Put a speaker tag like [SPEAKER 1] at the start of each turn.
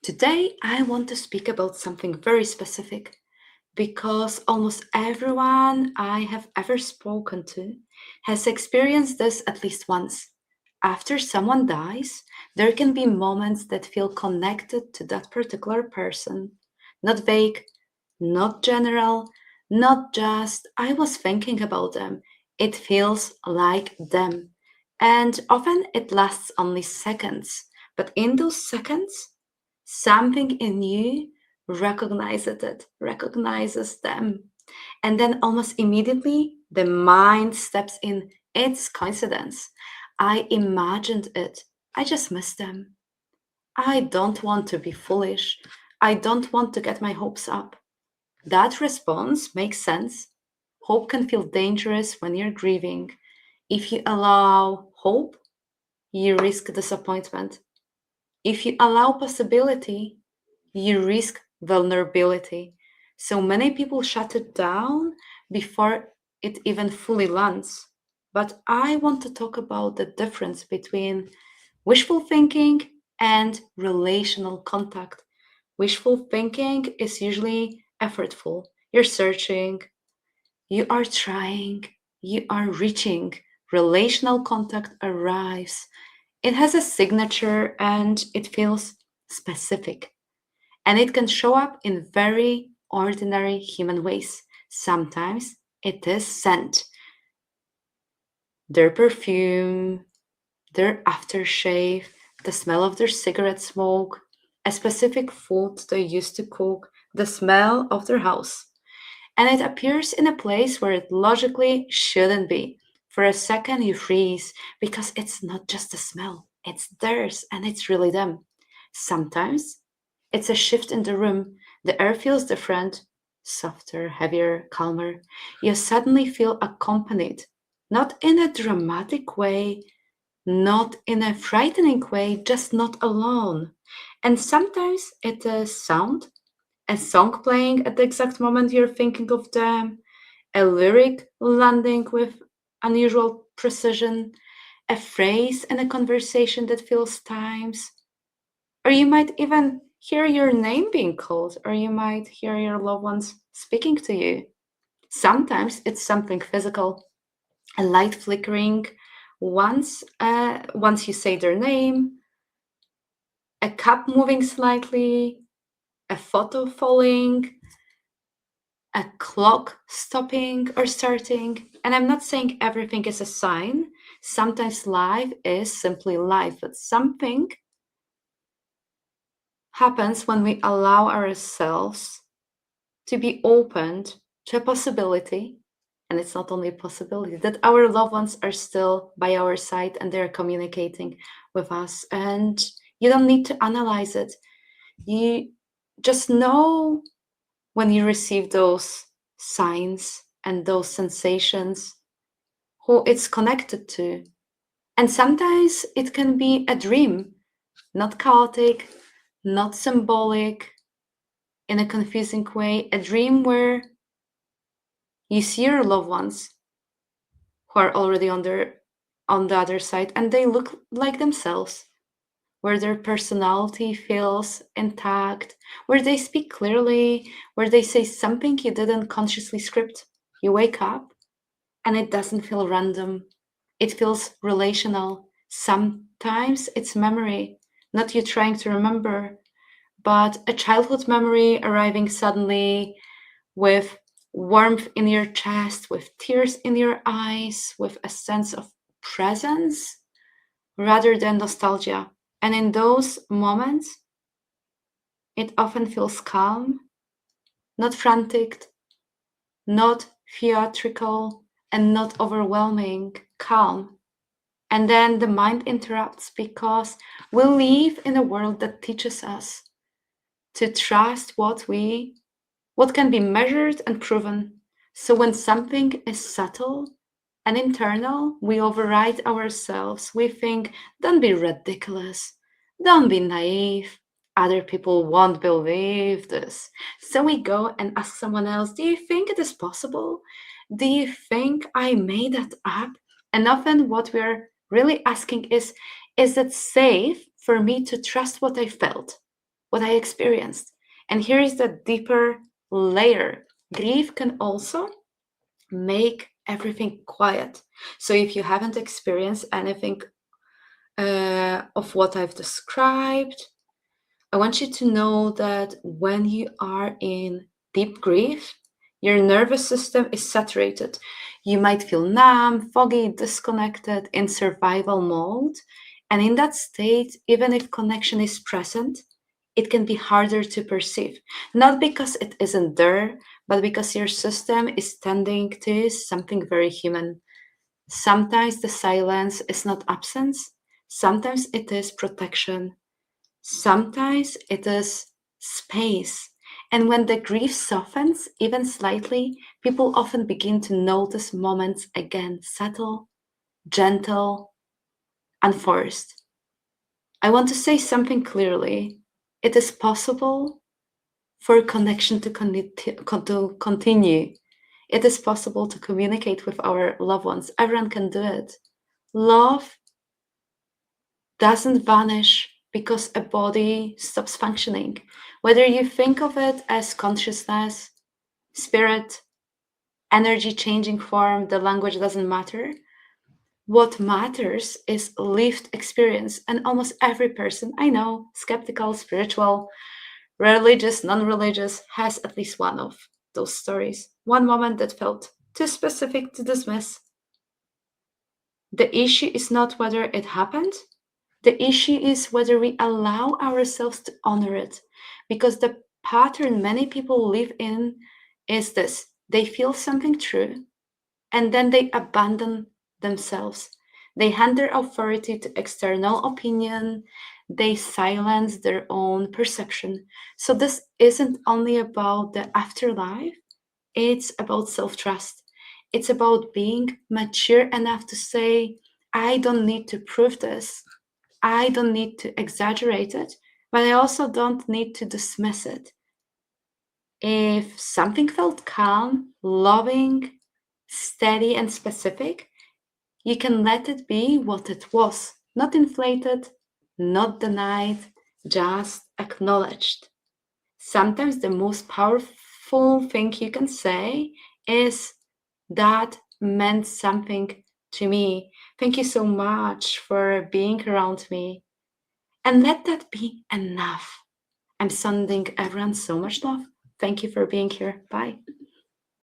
[SPEAKER 1] Today, I want to speak about something very specific because almost everyone I have ever spoken to has experienced this at least once. After someone dies, there can be moments that feel connected to that particular person. Not vague, not general, not just, I was thinking about them. It feels like them. And often it lasts only seconds. But in those seconds, something in you recognizes them. And then almost immediately, the mind steps in. It's coincidence. I imagined it. I just missed them. I don't want to be foolish. I don't want to get my hopes up. That response makes sense. Hope can feel dangerous when you're grieving. If you allow hope, you risk disappointment. If you allow possibility, you risk vulnerability. So many people shut it down before it even fully lands. But I want to talk about the difference between wishful thinking and relational contact. Wishful thinking is usually effortful. You're searching, you are trying, you are reaching. Relational contact arrives. It has a signature and it feels specific. And it can show up in very ordinary human ways. Sometimes it is scent, their perfume, their aftershave, the smell of their cigarette smoke, a specific food they used to cook, the smell of their house. And it appears in a place where it logically shouldn't be. For a second, you freeze because it's not just a smell, it's theirs and it's really them. Sometimes it's a shift in the room. The air feels different, softer, heavier, calmer. You suddenly feel accompanied, not in a dramatic way, not in a frightening way, just not alone. And sometimes it is sound, a song playing at the exact moment you're thinking of them, a lyric landing with unusual precision, a phrase in a conversation that fills times, or you might even hear your name being called, or you might hear your loved ones speaking to you. Sometimes it's something physical, a light flickering once you say their name, a cup moving slightly, a photo falling, a clock stopping or starting. And I'm not saying everything is a sign. Sometimes life is simply life, but something happens when we allow ourselves to be opened to a possibility. And it's not only a possibility that our loved ones are still by our side and they're communicating with us. And you don't need to analyze it. You just know when you receive those signs and those sensations, who it's connected to. And sometimes it can be a dream, not chaotic, not symbolic, in a confusing way, a dream where you see your loved ones who are already on the other side and they look like themselves, where their personality feels intact, where they speak clearly, where they say something you didn't consciously script. You wake up and it doesn't feel random. It feels relational. Sometimes it's memory, not you trying to remember, but a childhood memory arriving suddenly with warmth in your chest, with tears in your eyes, with a sense of presence rather than nostalgia. And in those moments, it often feels calm, not frantic, not theatrical, and not overwhelming, calm. And then the mind interrupts because we live in a world that teaches us to trust what can be measured and proven. So when something is subtle and internal, we override ourselves. We think, don't be ridiculous, don't be naive. Other people won't believe this. So we go and ask someone else, do you think it is possible? Do you think I made that up? And often what we're really asking is it safe for me to trust what I felt? what I experienced. And here is the deeper layer. Grief can also make everything quiet. So if you haven't experienced anything of what I've described, I want you to know that when you are in deep grief, your nervous system is saturated. You might feel numb, foggy, disconnected, in survival mode. And in that state, even if connection is present, it can be harder to perceive. Not because it isn't there, but because your system is tending to something very human. Sometimes the silence is not absence, sometimes it is protection. Sometimes it is space. And when the grief softens, even slightly, people often begin to notice moments again, subtle, gentle, unforced. I want to say something clearly. It is possible for connection to continue. It is possible to communicate with our loved ones. Everyone can do it. Love doesn't vanish because a body stops functioning. Whether you think of it as consciousness, spirit, energy changing form, the language doesn't matter. What matters is lived experience. And almost every person I know, skeptical, spiritual, religious, non religious, has at least one of those stories. One moment that felt too specific to dismiss. The issue is not whether it happened, the issue is whether we allow ourselves to honor it. Because the pattern many people live in is this: they feel something true and then they abandon themselves. They hand their authority to external opinion, they silence their own perception. So, this isn't only about the afterlife, it's about self trust. It's about being mature enough to say, I don't need to prove this. I don't need to exaggerate it, but I also don't need to dismiss it. If something felt calm, loving, steady, and specific, you can let it be what it was, not inflated, not denied, just acknowledged. Sometimes the most powerful thing you can say is, that meant something to me. Thank you so much for being around me. And let that be enough. I'm sending everyone so much love. Thank you for being here. Bye.